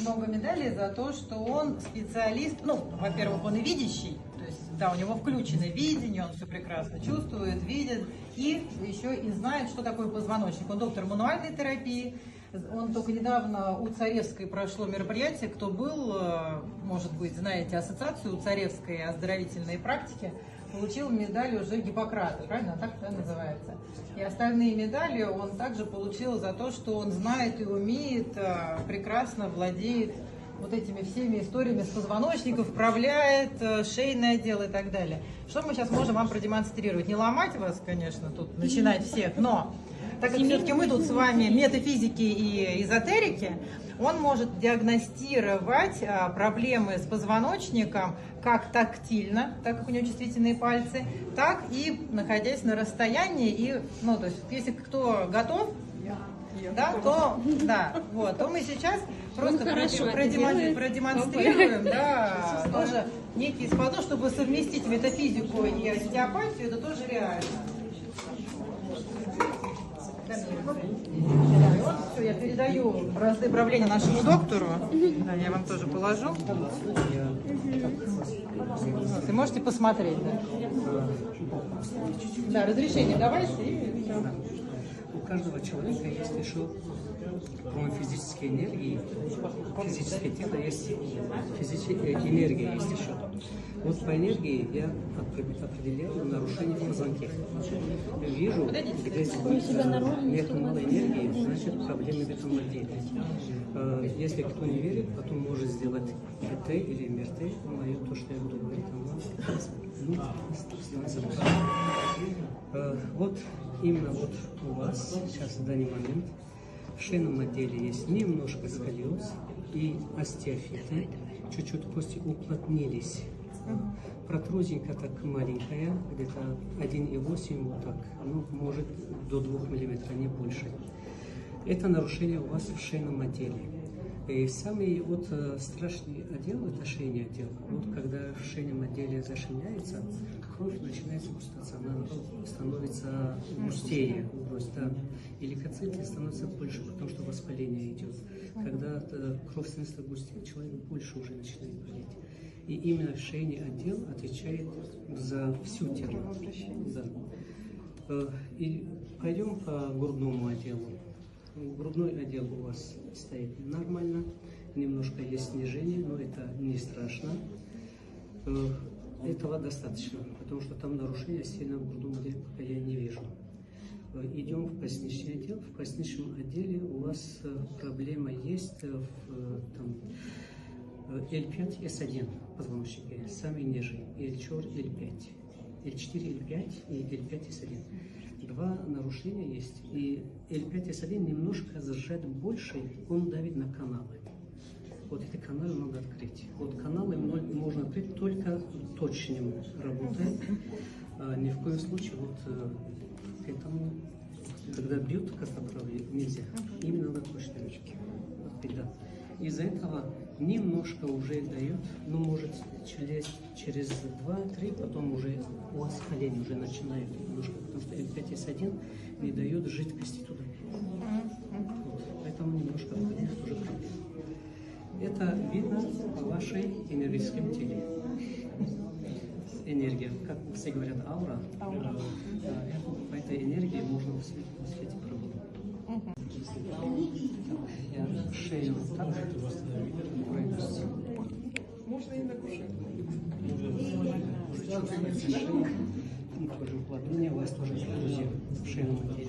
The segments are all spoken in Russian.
много медалей за то, что он специалист. Ну, во-первых, он и видящий, то есть, да, у него включено видение, он все прекрасно чувствует, видит, и еще и знает, что такое позвоночник. Он доктор мануальной терапии. Он только недавно у Царевской прошло мероприятие. Кто был, может быть, знаете, ассоциацию Царевской оздоровительной практики, получил медаль уже Гиппократа, правильно? Так да, называется. И остальные медали он также получил за то, что он знает и умеет, прекрасно владеет вот этими всеми историями с позвоночником, вправляет шейное отдел и так далее. Что мы сейчас можем вам продемонстрировать? Не ломать вас, конечно, тут начинать всех, но так как все-таки мы тут с вами метафизики и эзотерики, он может диагностировать проблемы с позвоночником как тактильно, так как у него чувствительные пальцы, так и находясь на расстоянии. И, ну, то есть, если кто готов, да, то мы сейчас просто продемонстрируем, да, тоже некий способ, чтобы совместить метафизику и остеопатию, это тоже реально. Все, я передаю бразды правления нашему доктору. Да, я вам тоже положу. Вы можете посмотреть, да? Да, разрешение давайте. У каждого человека есть еще, кроме физической энергии, физическое тело есть физическая энергия есть еще. Вот по энергии я определяю нарушение в позвонке. Вижу, где нет малой энергии, значит проблемы в этом отделе. Если кто не верит, потом может сделать КТ или МРТ, мое то, что я буду говорить, вот именно вот у вас сейчас в данный момент в шейном отделе есть немножко сколиоз и остеофиты, чуть-чуть кости уплотнились. Протрузинка так маленькая, где-то 1,8 вот так, ну, может до 2 мм, не больше. Это нарушение у вас в шейном отделе. И самый вот страшный отдел – это шейный отдел. Вот когда в шейном отделе зашимляется, кровь начинает густаться, она становится густее, да, и лейкоциты становятся больше, потому что воспаление идет. Когда кровь становится густее, человек больше уже начинает болеть. И именно шейный отдел отвечает за всю тело. Да. И пойдем по грудному отделу. Грудной отдел у вас стоит нормально, немножко есть снижение, но это не страшно. Этого достаточно, потому что там нарушения сильно в грудном отделе пока я не вижу. Идем в поясничный отдел. В поясничном отделе у вас проблема есть в L5, S1 позвоночники, самый нижний, L4, L5, L4, L5 и L5, S1. Два нарушения есть, и L5, S1 немножко сжат больше, он давит на каналы. Вот эти каналы надо открыть. Вот каналы можно открыть только точным работой. Ни в коем случае вот к этому, когда бьют костоправие, нельзя. Именно на точной ручке. Из-за этого немножко уже дают, но может через 2-3, потом уже у вас колени уже начинают немножко, потому что L5S1 не дает жидкости туда. Вот. Поэтому немножко в коленях тоже проблема. Это видно по вашей энергетическом теле. Энергия, как все говорят, аура. По этой энергии можно высветить проблему. Я шею так пройдусь. Можно и на душе. Тоже ладони, у вас тоже друзья в шейном отделе.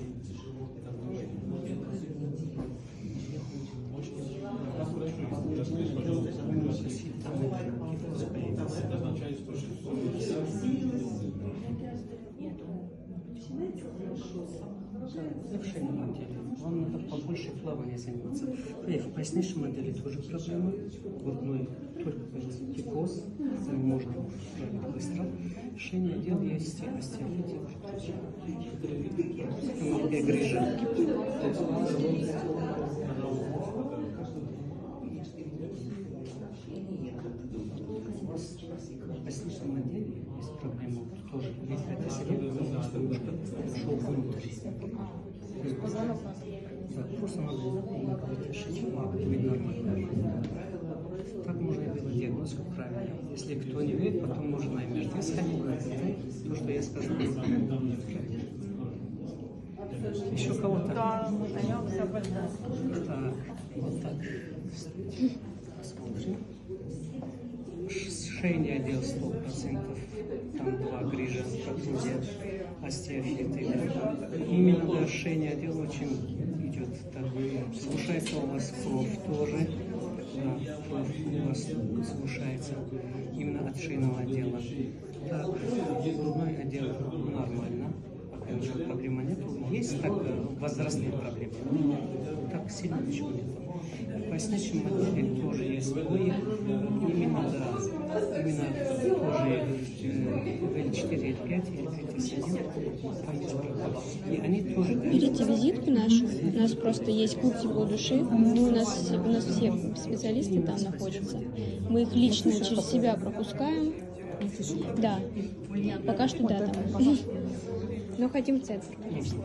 В шейном отделе. Вам надо побольше плавания заниматься. И в поясничном отделе тоже проблемы. Грудной только кипоз, там можно справить быстро. Шейный отдел есть остеофит. Грыжа. В поясничном отделе есть проблема тоже. Если это себе, просто немножко шел внутрь. Да, просто надо быть нормально. Если кто не верит, потом можно на МРТ сходить, на КТ, то, что я скажу. Еще кого-то? Да, даемся больно. Так, вот так. Посмотрим. Шейный отдел 100%, там 2 грижа, протрузия, остеофиты. Именно да, шейный отдел очень идет. Так, слушается у вас кровь тоже. Да, кровь у вас слушается именно от шейного отдела. Так, грудной отдел нормально. Пока ничего проблемы нет. Есть так возрастные проблемы. Так сильно ничего нет. В поясничном отделе тоже есть бои. Именно, да, именно тоже L4, L5, L5, S1. Там есть проблемы. И они тоже... Берите визитку нашу. У нас просто есть клуб тепло души. У нас все специалисты там находятся. Мы их лично через себя пропускаем. Да, пока что да, там. Но хотим в центр, конечно.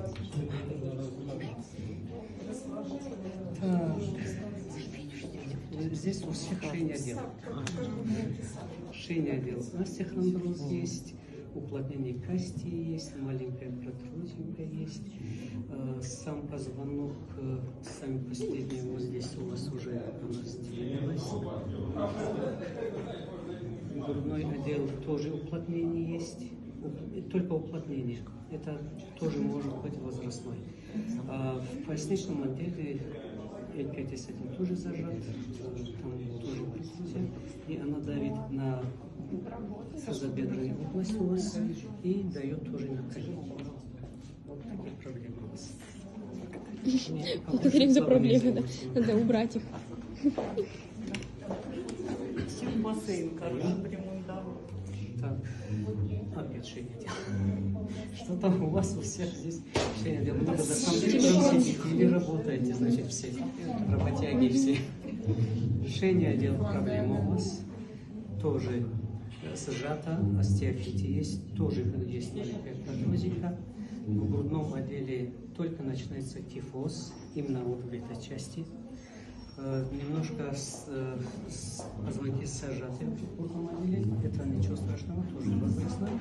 Здесь у всех шейный отдел. Шейный отдел остеохондроз есть, уплотнение кости есть, маленькая протрузия есть. Сам позвонок, сами последние, вот здесь у вас уже она сдвинулась. Грудной отдел тоже уплотнение есть, только уплотнение. Это тоже может быть возрастной. В поясничном отделе L5S1 тоже зажат, там тоже протрузия, и она давит на тазобедренную область у вас и дает тоже на колени. Вот такие проблемы у вас. Благодарим за проблемы, да. Надо убрать их. Все в бассейн, короче, прямую дорогу. Так, опять шейный отдел. Что там у вас у всех здесь шейный отдел? Много за компьютером сидите или работаете, значит, все. Работяги все. Шейный отдел проблема у вас. Тоже сжата, остеофите есть, тоже есть маленькая протрузика. В грудном отделе только начинается кифоз, именно вот в этой части. Немножко позвонки сажаты в грудном отделе, это ничего страшного, тоже возрастной.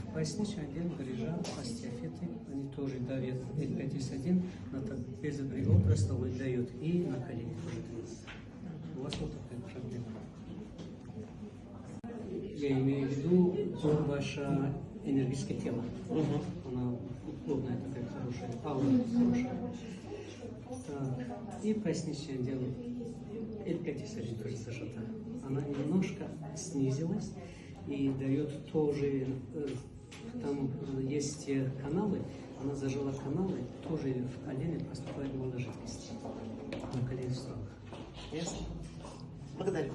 В поясничном отделе грыжа, остеофиты, они тоже давят L5S1, на тазобедренную область дают и на колени тоже дают. У вас вот такая проблема. Я имею в виду ваше энергетическое тело. Она плотная такая, хорошая, аура хорошая. Так. И поясничное отдел L5S1 тоже зажата. Она немножко снизилась и дает тоже, там есть каналы, она зажала каналы, тоже в колене поступает много жидкости. На колени срок. Ясно? Благодарю.